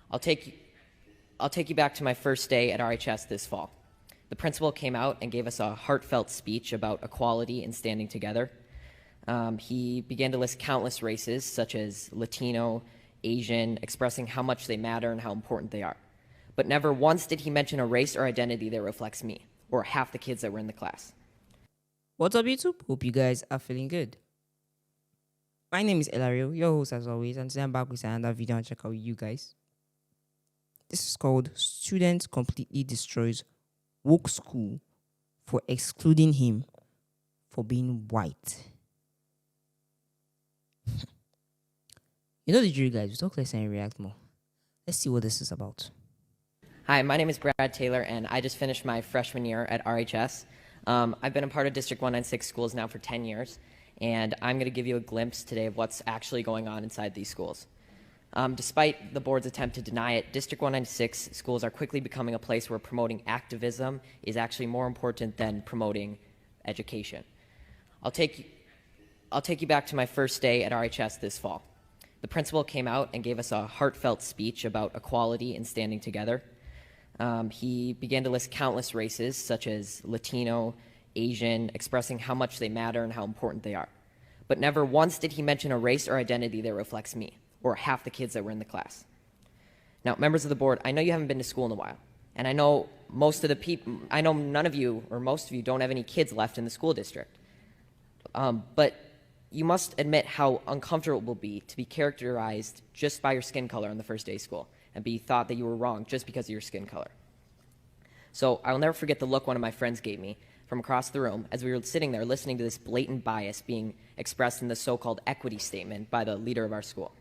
I'll take you back to my first day at RHS this fall. The principal came out and gave us a heartfelt speech about equality and standing together. He began to list countless races, such as Latino, Asian, expressing how much they matter and how important they are. But never once did he mention a race or identity that reflects me, or half the kids that were in the class. What's up, YouTube? Hope you guys are feeling good. My name is Elario, your host as always, and today I'm back with another video and check out you guys. This is called Student Completely Destroys Woke School for Excluding Him for Being White. You know the jury, guys. We talk less and react more. Let's see what this is about. Hi, my name is Brad Taylor, and I just finished my freshman year at RHS. I've been a part of District 196 schools now for 10 years, and I'm going to give you a glimpse today of what's actually going on inside these schools. Despite the board's attempt to deny it, District 196 schools are quickly becoming a place where promoting activism is actually more important than promoting education. I'll take you back to my first day at RHS this fall. The principal came out and gave us a heartfelt speech about equality and standing together. He began to list countless races, such as Latino, Asian, expressing how much they matter and how important they are. But never once did he mention a race or identity that reflects me, or half the kids that were in the class. Now, members of the board, I know you haven't been to school in a while, and I know none of you, or most of you, don't have any kids left in the school district. But you must admit how uncomfortable it will be to be characterized just by your skin color on the first day of school, and be thought that you were wrong just because of your skin color. So I will never forget the look one of my friends gave me from across the room as we were sitting there listening to this blatant bias being expressed in the so-called equity statement by the leader of our school.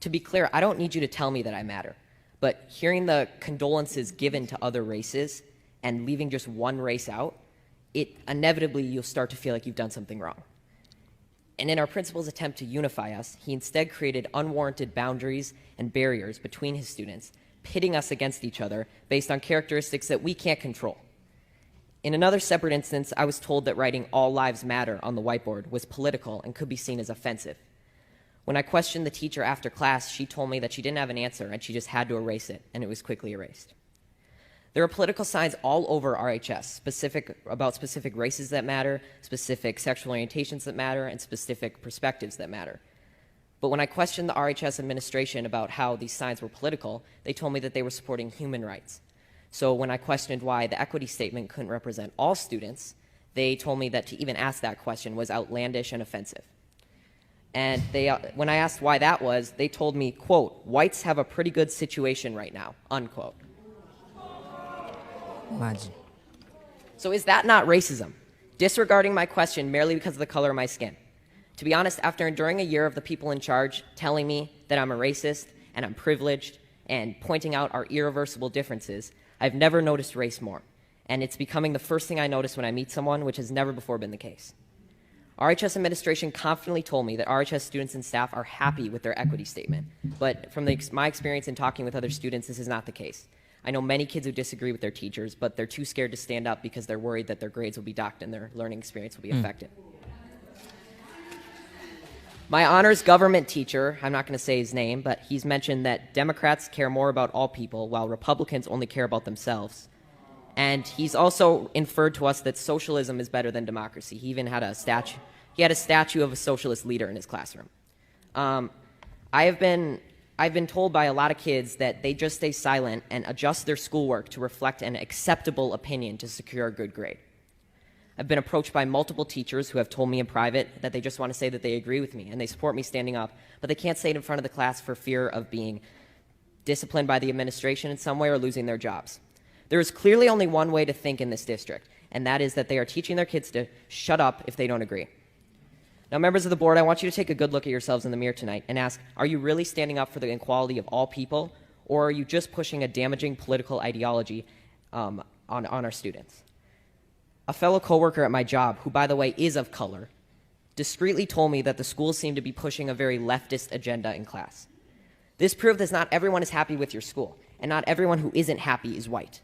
To be clear, I don't need you to tell me that I matter, but hearing the condolences given to other races and leaving just one race out, inevitably you'll start to feel like you've done something wrong. And in our principal's attempt to unify us, he instead created unwarranted boundaries and barriers between his students, pitting us against each other based on characteristics that we can't control. In another separate instance, I was told that writing "All Lives Matter" on the whiteboard was political and could be seen as offensive. When I questioned the teacher after class, she told me that she didn't have an answer and she just had to erase it, and it was quickly erased. There are political signs all over RHS, about specific races that matter, specific sexual orientations that matter, and specific perspectives that matter. But when I questioned the RHS administration about how these signs were political, they told me that they were supporting human rights. So when I questioned why the equity statement couldn't represent all students, they told me that to even ask that question was outlandish and offensive. And when I asked why that was, they told me, quote, "Whites have a pretty good situation right now," unquote. Imagine. So is that not racism? Disregarding my question merely because of the color of my skin? To be honest, after enduring a year of the people in charge telling me that I'm a racist and I'm privileged and pointing out our irreversible differences, I've never noticed race more. And it's becoming the first thing I notice when I meet someone, which has never before been the case. RHS administration confidently told me that RHS students and staff are happy with their equity statement. But from my experience in talking with other students, this is not the case. I know many kids who disagree with their teachers, but they're too scared to stand up because they're worried that their grades will be docked and their learning experience will be affected. My honors government teacher, I'm not going to say his name, but he's mentioned that Democrats care more about all people while Republicans only care about themselves. And he's also inferred to us that socialism is better than democracy. He even had a statue of a socialist leader in his classroom. I've been told by a lot of kids that they just stay silent and adjust their schoolwork to reflect an acceptable opinion to secure a good grade. I've been approached by multiple teachers who have told me in private that they just want to say that they agree with me and they support me standing up, but they can't say it in front of the class for fear of being disciplined by the administration in some way or losing their jobs. There is clearly only one way to think in this district, and that is that they are teaching their kids to shut up if they don't agree. Now, members of the board, I want you to take a good look at yourselves in the mirror tonight and ask, are you really standing up for the equality of all people, or are you just pushing a damaging political ideology on our students? A fellow coworker at my job, who, by the way, is of color, discreetly told me that the schools seem to be pushing a very leftist agenda in class. This proved that not everyone is happy with your school, and not everyone who isn't happy is white.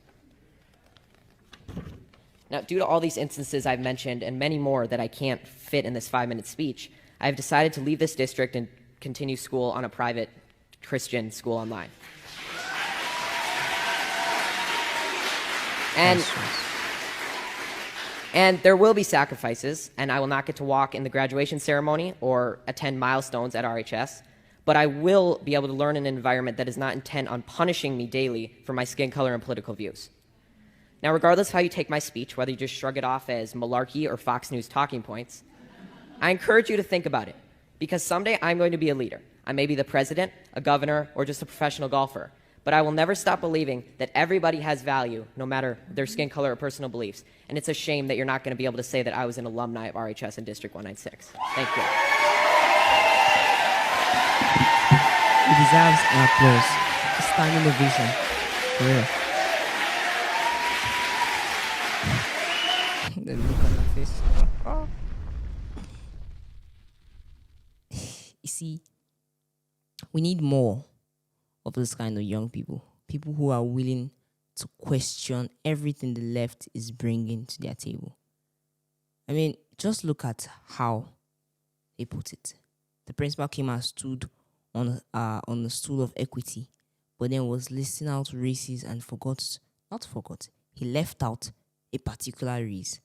Now, due to all these instances I've mentioned and many more that I can't fit in this 5-minute speech, I've decided to leave this district and continue school on a private Christian school online. And That's true. And there will be sacrifices, and I will not get to walk in the graduation ceremony or attend milestones at RHS, but I will be able to learn in an environment that is not intent on punishing me daily for my skin color and political views. Now, regardless of how you take my speech, whether you just shrug it off as malarkey or Fox News talking points, I encourage you to think about it, because someday I'm going to be a leader. I may be the president, a governor, or just a professional golfer, but I will never stop believing that everybody has value, no matter their skin color or personal beliefs. And it's a shame that you're not going to be able to say that I was an alumni of RHS in District 196. Thank you. He deserves an applause. A standing ovation. For real. The look on my face. You see, we need more of this kind of young people. People who are willing to question everything the left is bringing to their table. I mean, just look at how they put it. The principal came and stood on the stool of equity, but then was listing out races and he left out a particular race,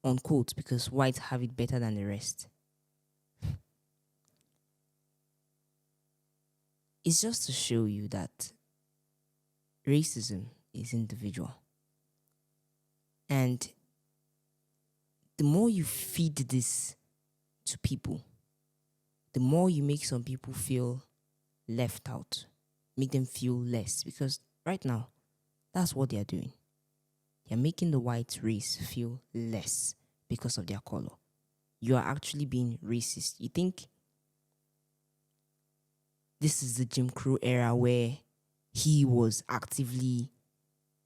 unquote, because whites have it better than the rest. It's just to show you that racism is individual. And the more you feed this to people, the more you make some people feel left out, make them feel less. Because right now, that's what they're doing. They're making the white race feel less because of their color. You are actually being racist. You think this is the Jim Crow era where he was actively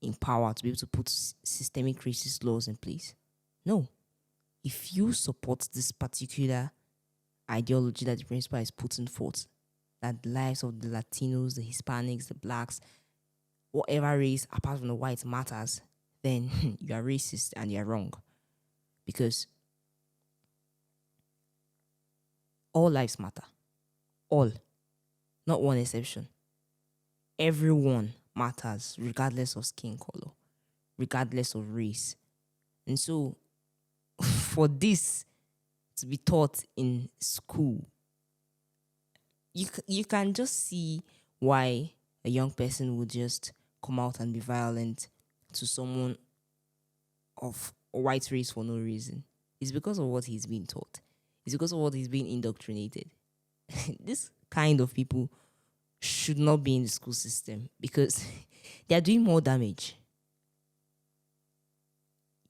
in power to be able to put systemic racist laws in place? No. If you support this particular ideology that the principal is putting forth, that the lives of the Latinos, the Hispanics, the blacks, whatever race apart from the whites matters, then you are racist and you're wrong. Because all lives matter. All. Not one exception. Everyone matters, regardless of skin color, regardless of race. And so, for this to be taught in school, you can just see why a young person would just come out and be violent to someone of a white race for no reason. It's because of what he's being taught. It's because of what he's being indoctrinated. This kind of people should not be in the school system because they are doing more damage.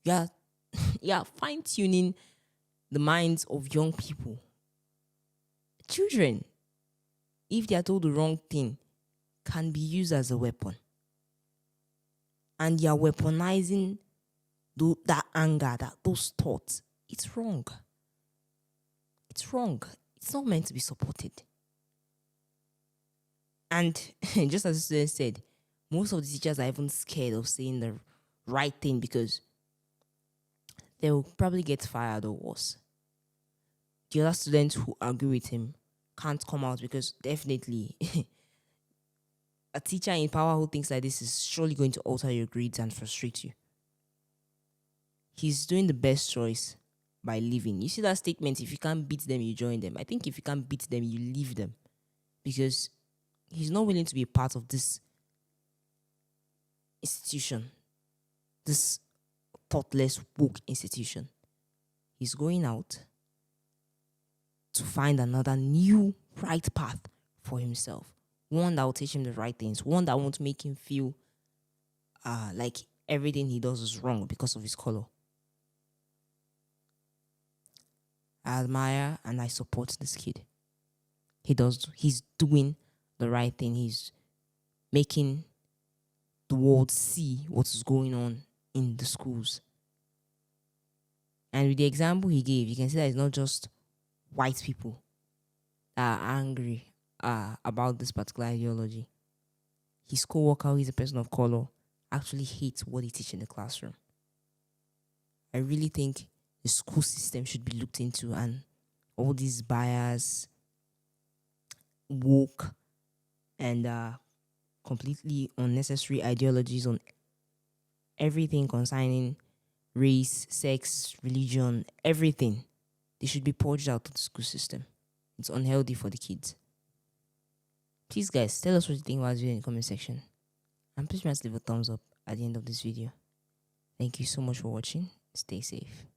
You are fine-tuning the minds of young people. Children, if they are told the wrong thing, can be used as a weapon. And you are weaponizing that anger, those thoughts. It's wrong. It's wrong. It's not meant to be supported. And just as the student said, most of the teachers are even scared of saying the right thing because they will probably get fired or worse. The other students who agree with him can't come out because definitely a teacher in power who thinks like this is surely going to alter your grades and frustrate you. He's doing the best choice by leaving. You see that statement, if you can't beat them, you join them. I think if you can't beat them, you leave them. Because he's not willing to be a part of this institution, this thoughtless, woke institution. He's going out to find another new right path for himself. One that will teach him the right things. One that won't make him feel like everything he does is wrong because of his color. I admire and I support this kid. He's doing the right thing. He's making the world see what is going on in the schools. And with the example he gave, you can see that it's not just white people that are angry about this particular ideology. His co-worker, who is a person of color, actually hates what he teaches in the classroom. I really think the school system should be looked into, and all these bias, woke, and completely unnecessary ideologies on everything concerning race, sex, religion, everything. They should be purged out of the school system. It's unhealthy for the kids. Please, guys, tell us what you think about this video in the comment section. And please leave a thumbs up at the end of this video. Thank you so much for watching. Stay safe.